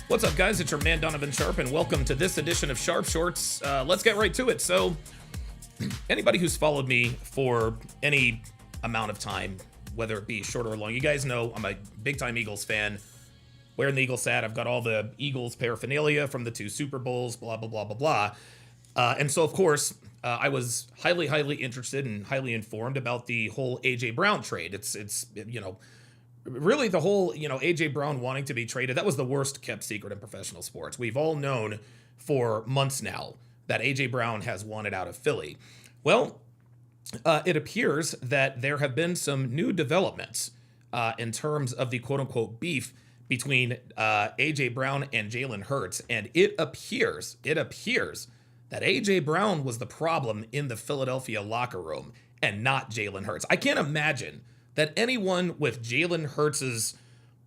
What's up, guys? It's your man Donovan Sharp, and welcome to this edition of Sharp Shorts. Let's get right to it. So, anybody who's followed me for any amount of time, whether it be short or long, you guys know I'm a big-time Eagles fan. Wearing the Eagles hat, I've got all the Eagles paraphernalia from the 2 Super Bowls, blah, blah, blah, blah, blah. And so, of course, I was highly interested and highly informed about the whole A.J. Brown trade. It's really the whole, A.J. Brown wanting to be traded, that was the worst kept secret in professional sports. We've all known for months now that A.J. Brown has wanted out of Philly. Well, it appears that there have been some new developments in terms of the quote-unquote beef between A.J. Brown and Jalen Hurts, and it appears that A.J. Brown was the problem in the Philadelphia locker room and not Jalen Hurts. I can't imagine that anyone with Jalen Hurts'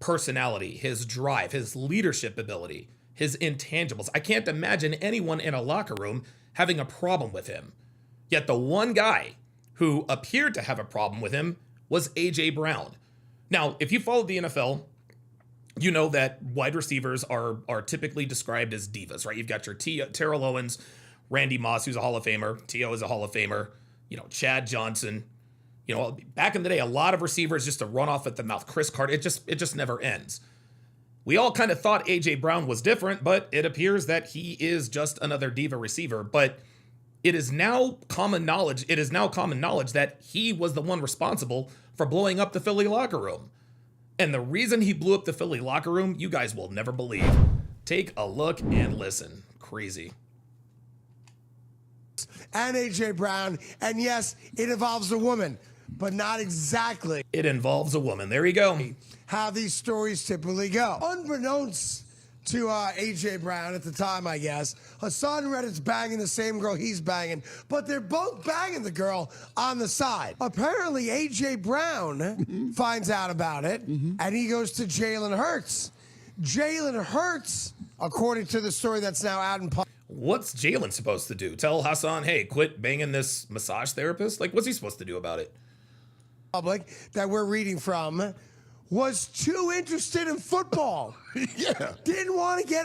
personality, his drive, his leadership ability, his intangibles, I can't imagine anyone in a locker room having a problem with him. Yet the one guy who appeared to have a problem with him was A.J. Brown. Now, if you followed the NFL, you know that wide receivers are typically described as divas, right? You've got your Terrell Owens, Randy Moss, who's a Hall of Famer, T.O. is a Hall of Famer, Chad Johnson. Back in the day, a lot of receivers just to run off at the mouth. Chris Carter, it just never ends. We all kind of thought A.J. Brown was different, but it appears that he is just another diva receiver. But it is now common knowledge that he was the one responsible for blowing up the Philly locker room. And the reason he blew up the Philly locker room, you guys will never believe. Take a look and listen. Crazy. And A.J. Brown, and yes, it involves a woman, but not exactly. It involves a woman. There you go. How these stories typically go. Unbeknownst to A.J. Brown at the time, I guess, Hassan Reddick's banging the same girl he's banging, but they're both banging the girl on the side. Apparently, A.J. Brown finds out about it, and he goes to Jalen Hurts. Jalen Hurts, according to the story that's now out in public. What's Jalen supposed to do? Tell Hassan, hey, quit banging this massage therapist? Like, what's he supposed to do about it? Public that we're reading from was too interested in football. Yeah. Didn't want to get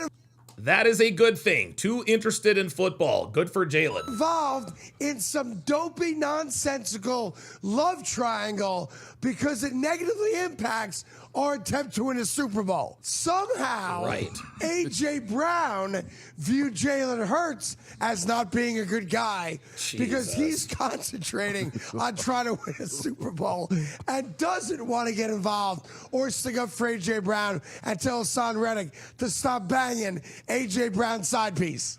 That is a good thing. Too interested in football. Good for Jalen. involved in some dopey, nonsensical love triangle because it negatively impacts our attempt to win a Super Bowl. Somehow, Right. A.J. Brown viewed Jalen Hurts as not being a good guy because he's concentrating on trying to win a Super Bowl and doesn't want to get involved or stick up for A.J. Brown and tell Hassan Reddick to stop banging A.J. Brown's side piece.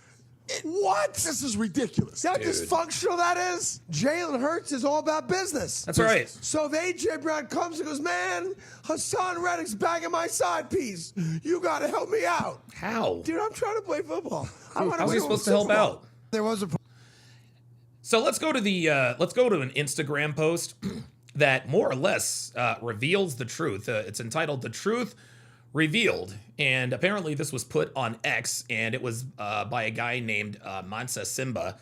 What? This is ridiculous. See how dysfunctional that is? Jalen Hurts is all about business. That's right. So if A.J. Brown comes and goes, man, Hassan Reddick's banging my side piece. You got to help me out. How? Dude, I'm trying to play football. I want to How's he win a supposed to Super help Bowl. out? There was a So let's go to an Instagram post that more or less reveals the truth. It's entitled "The Truth Revealed," and apparently this was put on X, and it was by a guy named Mansa Simba.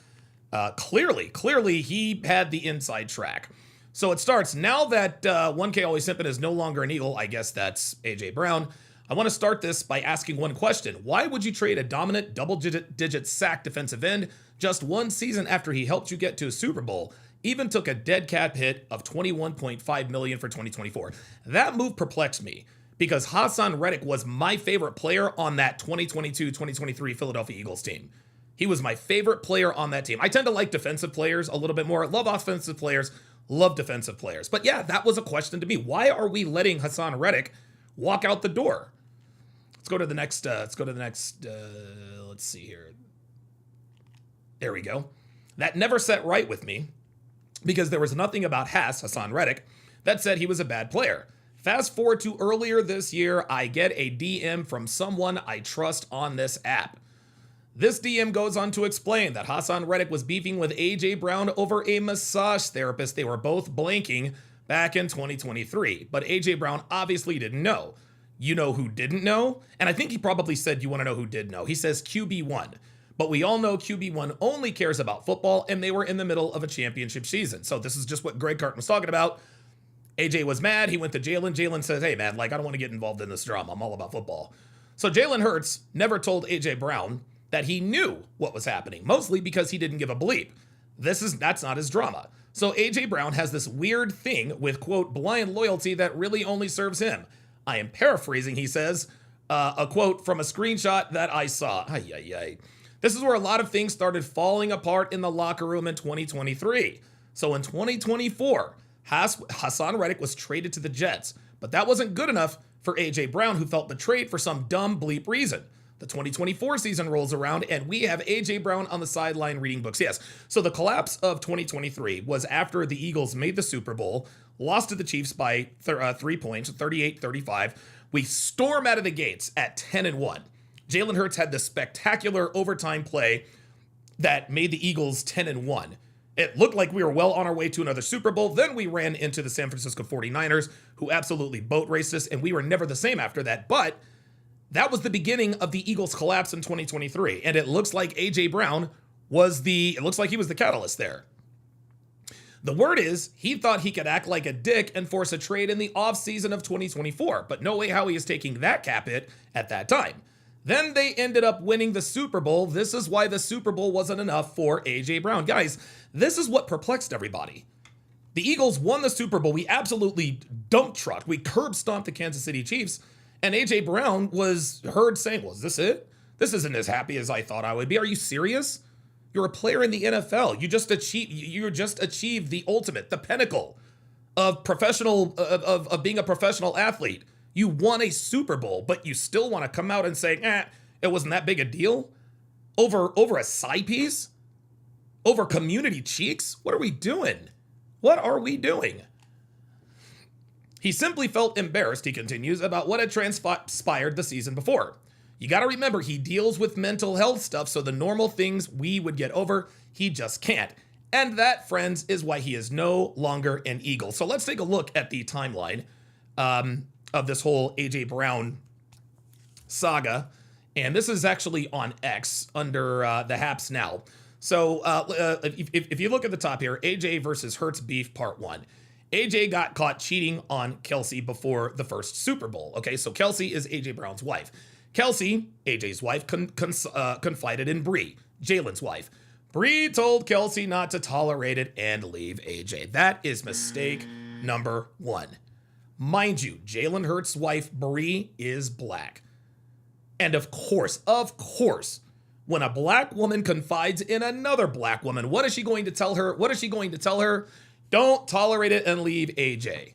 Clearly, he had the inside track. So it starts, now that 1K Always Simpin is no longer an Eagle, I guess that's A.J. Brown, I want to start this by asking one question. Why would you trade a dominant double-digit sack defensive end just one season after he helped you get to a Super Bowl? Even took a dead cap hit of $21.5 million for 2024. That move perplexed me, because Hassan Reddick was my favorite player on that 2022-2023 Philadelphia Eagles team. He was my favorite player on that team. I tend to like defensive players a little bit more. Love offensive players, love defensive players. But yeah, that was a question to me. Why are we letting Hassan Reddick walk out the door? Let's go to the next, let's see here. There we go. That never set right with me, because there was nothing about Hassan Reddick that said he was a bad player. Fast forward to earlier this year, I get a DM from someone I trust on this app. This DM goes on to explain that Hassan Reddick was beefing with A.J. Brown over a massage therapist they were both blanking back in 2023. But A.J. Brown obviously didn't know. You know who didn't know? And I think he probably said, you want to know who did know? He says QB1. But we all know QB1 only cares about football, and they were in the middle of a championship season. So this is just what Greg Carton was talking about. AJ was mad. He went to Jalen. Jalen says, hey, man, I don't want to get involved in this drama. I'm all about football. So Jalen Hurts never told A.J. Brown that he knew what was happening, mostly because he didn't give a bleep. That's not his drama. So A.J. Brown has this weird thing with, quote, blind loyalty that really only serves him. I am paraphrasing, he says, a quote from a screenshot that I saw. Ay, ay, ay. This is where a lot of things started falling apart in the locker room in 2023. So in 2024, Hassan Reddick was traded to the Jets, but that wasn't good enough for A.J. Brown, who felt betrayed for some dumb bleep reason. The 2024 season rolls around, and we have A.J. Brown on the sideline reading books. Yes, so the collapse of 2023 was after the Eagles made the Super Bowl, lost to the Chiefs by 3 points, 38-35. We storm out of the gates at 10-1. Jalen Hurts had this spectacular overtime play that made the Eagles 10-1. It looked like we were well on our way to another Super Bowl. Then we ran into the San Francisco 49ers, who absolutely boat raced us, and we were never the same after that. But that was the beginning of the Eagles' collapse in 2023, and it looks like A.J. Brown was he was the catalyst there. The word is he thought he could act like a dick and force a trade in the offseason of 2024, but no way how he is taking that cap hit at that time. Then they ended up winning the Super Bowl. This is why the Super Bowl wasn't enough for A.J. Brown. Guys, this is what perplexed everybody. The Eagles won the Super Bowl. We absolutely dump trucked. We curb stomped the Kansas City Chiefs. And A.J. Brown was heard saying, well, is this it? This isn't as happy as I thought I would be. Are you serious? You're a player in the NFL. You just achieved the ultimate, the pinnacle of of being a professional athlete. You won a Super Bowl, but you still want to come out and say, it wasn't that big a deal? Over a side piece? Over community cheeks? What are we doing? What are we doing? He simply felt embarrassed, he continues, about what had transpired the season before. You got to remember, he deals with mental health stuff, so the normal things we would get over, he just can't. And that, friends, is why he is no longer an Eagle. So let's take a look at the timeline of this whole A.J. Brown saga. And this is actually on X under the Haps Now. So if you look at the top here, A.J. versus Hurts beef part 1. A.J. got caught cheating on Kelsey before the first Super Bowl. Okay, so Kelsey is A.J. Brown's wife. Kelsey, A.J.'s wife, confided in Bree, Jalen's wife. Bree told Kelsey not to tolerate it and leave A.J. That is mistake number 1. Mind you, Jalen Hurts' wife, Bree, is black. And of course, when a black woman confides in another black woman, what is she going to tell her? Don't tolerate it and leave AJ.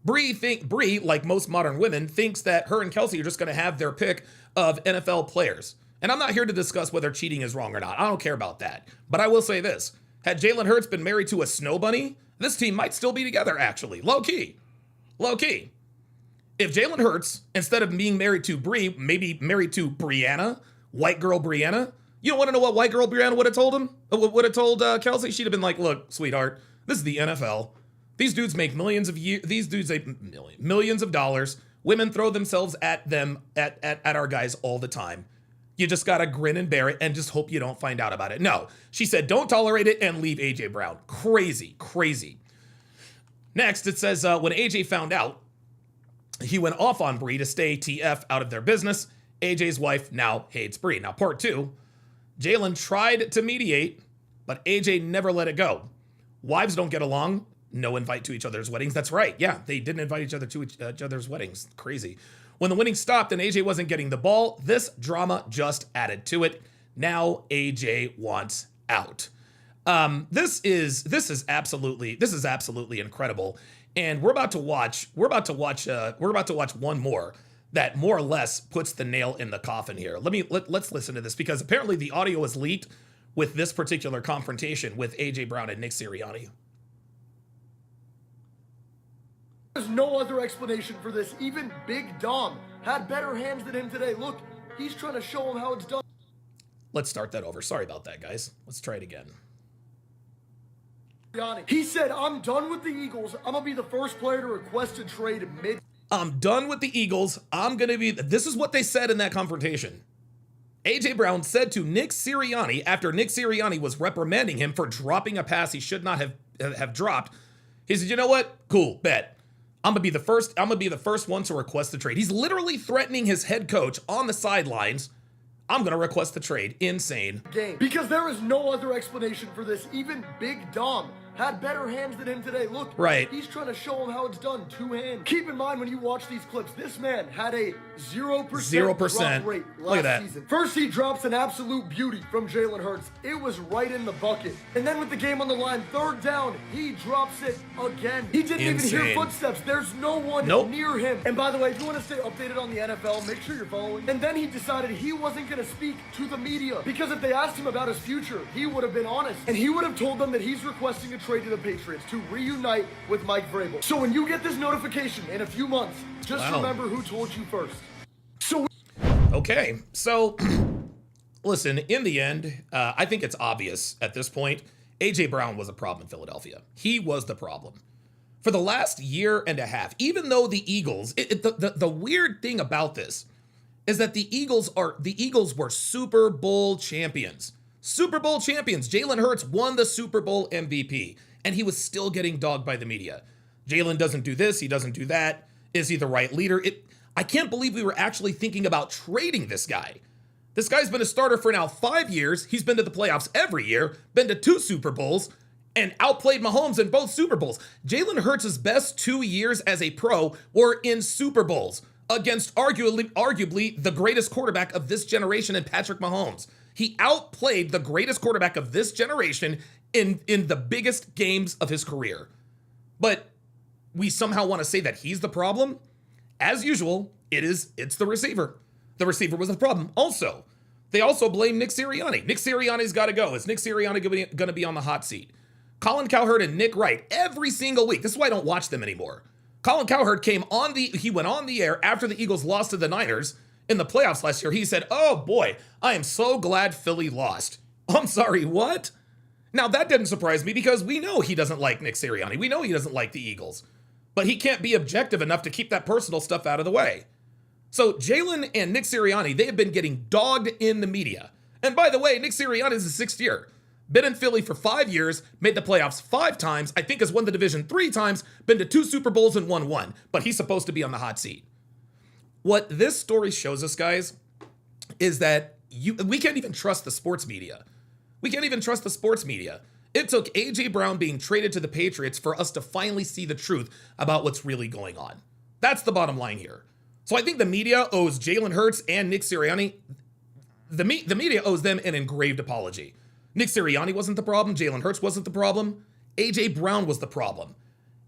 Bree, like most modern women, thinks that her and Kelsey are just going to have their pick of NFL players. And I'm not here to discuss whether cheating is wrong or not. I don't care about that. But I will say this. Had Jalen Hurts been married to a snow bunny, this team might still be together, actually. Low key. If Jalen Hurts, instead of being married to Bree, maybe married to Brianna, white girl Brianna, you don't want to know what white girl Brianna would have told him? Would have told Kelsey? She'd have been like, look, sweetheart, this is the NFL. These dudes make millions of dollars. Women throw themselves at them, at our guys all the time. You just gotta grin and bear it and just hope you don't find out about it. No, she said, don't tolerate it and leave AJ Brown. Crazy. Next, it says, when AJ found out, he went off on Bree to stay TF out of their business. AJ's wife now hates Bree. Now, part 2, Jalen tried to mediate, but AJ never let it go. Wives don't get along. No invite to each other's weddings. That's right. Yeah, they didn't invite each other to each other's weddings. Crazy. When the winning stopped and AJ wasn't getting the ball, this drama just added to it. Now AJ wants out. This is absolutely incredible. And we're about to watch one more that more or less puts the nail in the coffin here. Let's listen to this, because apparently the audio was leaked with this particular confrontation with AJ Brown and Nick Sirianni. There's no other explanation for this. Even Big Dom had better hands than him today. Look, he's trying to show him how it's done. Let's start that over. Sorry about that, guys. Let's try it again. He said, I'm done with the Eagles. I'm going to be the first player to request a trade mid. I'm done with the Eagles. This is what they said in that confrontation. AJ Brown said to Nick Sirianni, after Nick Sirianni was reprimanding him for dropping a pass he should not have dropped, he said, you know what? Cool, bet. I'm gonna be the first one to request the trade. He's literally threatening his head coach on the sidelines. I'm gonna request the trade. Insane. Because there is no other explanation for this. Even Big Dom had better hands than him today. Look, right. He's trying to show him how it's done. 2 hands. Keep in mind when you watch these clips, this man had a 0% drop rate last season. First, he drops an absolute beauty from Jalen Hurts. It was right in the bucket. And then with the game on the line, 3rd down, he drops it again. He didn't even hear footsteps. There's no one near him. And by the way, if you want to stay updated on the NFL, make sure you're following. And then he decided he wasn't going to speak to the media because if they asked him about his future, he would have been honest. And he would have told them that he's requesting a trade to the Patriots to reunite with Mike Vrabel. So when you get this notification in a few months, just remember who told you first. Okay, so listen, in the end, I think it's obvious at this point, A.J. Brown was a problem in Philadelphia. He was the problem. For the last year and a half, even though the Eagles, the weird thing about this is that the Eagles were Super Bowl champions. Super Bowl champions. Jalen Hurts won the Super Bowl MVP, and he was still getting dogged by the media. Jalen doesn't do this, he doesn't do that. Is he the right leader? I can't believe we were actually thinking about trading this guy. This guy's been a starter for now 5 years. He's been to the playoffs every year, been to 2 Super Bowls, and outplayed Mahomes in both Super Bowls. Jalen Hurts' best 2 years as a pro were in Super Bowls against arguably the greatest quarterback of this generation in Patrick Mahomes. He outplayed the greatest quarterback of this generation in the biggest games of his career. But we somehow want to say that he's the problem? As usual, it's the receiver. The receiver was the problem. Also, they also blame Nick Sirianni. Nick Sirianni's got to go. Is Nick Sirianni going to be on the hot seat? Colin Cowherd and Nick Wright every single week. This is why I don't watch them anymore. Colin Cowherd he went on the air after the Eagles lost to the Niners in the playoffs last year. He said, "Oh boy, I am so glad Philly lost." I'm sorry, what? Now that didn't surprise me because we know he doesn't like Nick Sirianni. We know he doesn't like the Eagles. But he can't be objective enough to keep that personal stuff out of the way. So Jalen and Nick Sirianni, they have been getting dogged in the media. And by the way, Nick Sirianni is his 6th year. Been in Philly for 5 years, made the playoffs 5 times, I think has won the division 3 times, been to 2 Super Bowls and won 1. But he's supposed to be on the hot seat. What this story shows us, guys, is that we can't even trust the sports media. We can't even trust the sports media. It took A.J. Brown being traded to the Patriots for us to finally see the truth about what's really going on. That's the bottom line here. So I think the media owes Jalen Hurts and Nick Sirianni, the media owes them an engraved apology. Nick Sirianni wasn't the problem. Jalen Hurts wasn't the problem. A.J. Brown was the problem.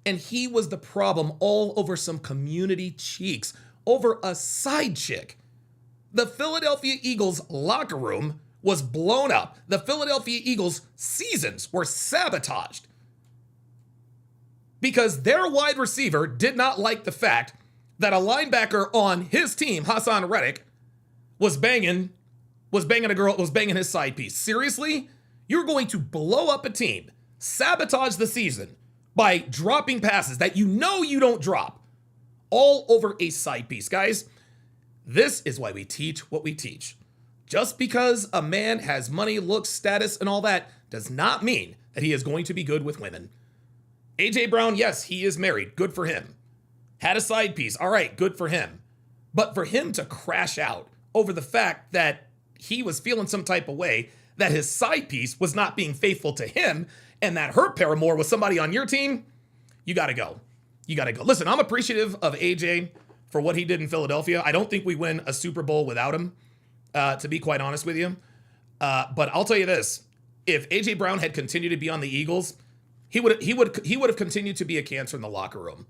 And he was the problem all over some community cheeks, over a side chick. The Philadelphia Eagles locker room was blown up. The Philadelphia Eagles seasons were sabotaged because their wide receiver did not like the fact that a linebacker on his team, Hassan Reddick, was banging his side piece. Seriously? You're going to blow up a team, sabotage the season by dropping passes that you know you don't drop all over a side piece. Guys, this is why we teach what we teach. Just because a man has money, looks, status, and all that does not mean that he is going to be good with women. A.J. Brown, yes, he is married. Good for him. Had a side piece. All right, good for him. But for him to crash out over the fact that he was feeling some type of way, that his side piece was not being faithful to him, and that her paramour was somebody on your team, you got to go. You got to go. Listen, I'm appreciative of A.J. for what he did in Philadelphia. I don't think we win a Super Bowl without him. To be quite honest with you. But I'll tell you this. If A.J. Brown had continued to be on the Eagles, he would have continued to be a cancer in the locker room.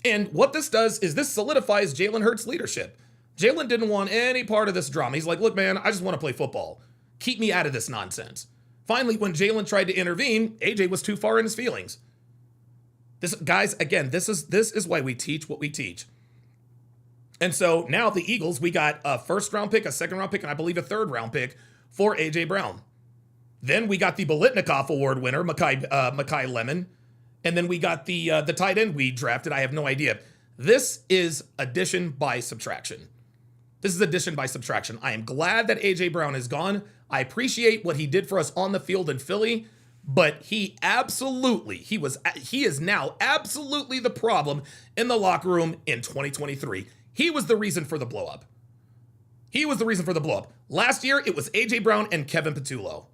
And what this does is this solidifies Jalen Hurts' leadership. Jalen didn't want any part of this drama. He's like, look, man, I just want to play football. Keep me out of this nonsense. Finally, when Jalen tried to intervene, A.J. was too far in his feelings. Guys, again, this is why we teach what we teach. And so now the Eagles, we got a 1st round pick, a 2nd round pick, and I believe a 3rd round pick for A.J. Brown. Then we got the Bolitnikoff Award winner, Makai Lemon. And then we got the tight end we drafted. I have no idea. This is addition by subtraction. This is addition by subtraction. I am glad that A.J. Brown is gone. I appreciate what he did for us on the field in Philly. But he is now absolutely the problem in the locker room in 2023. He was the reason for the blow up. Last year, it was AJ Brown and Kevin Patullo.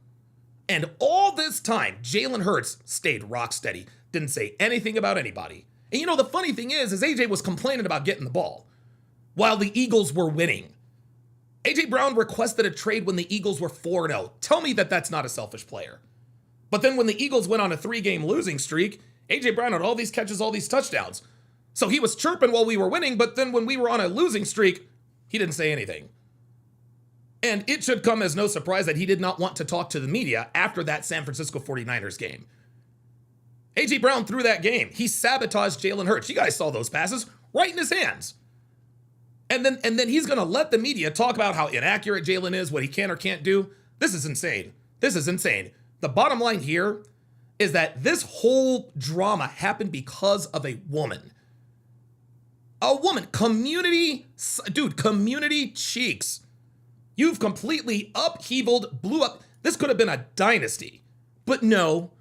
And all this time, Jalen Hurts stayed rock steady, didn't say anything about anybody. And the funny thing is AJ was complaining about getting the ball while the Eagles were winning. AJ Brown requested a trade when the Eagles were 4-0. Tell me that that's not a selfish player. But then when the Eagles went on a 3-game losing streak, AJ Brown had all these catches, all these touchdowns. So he was chirping while we were winning, but then when we were on a losing streak, he didn't say anything. And it should come as no surprise that he did not want to talk to the media after that San Francisco 49ers game. AJ Brown threw that game. He sabotaged Jalen Hurts. You guys saw those passes right in his hands. And then he's going to let the media talk about how inaccurate Jalen is, what he can or can't do. This is insane. The bottom line here is that this whole drama happened because of a woman. Community cheeks. You've completely blew up. This could have been a dynasty. But no,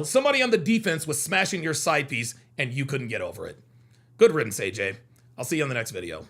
somebody on the defense was smashing your side piece and you couldn't get over it. Good riddance, AJ. I'll see you on the next video.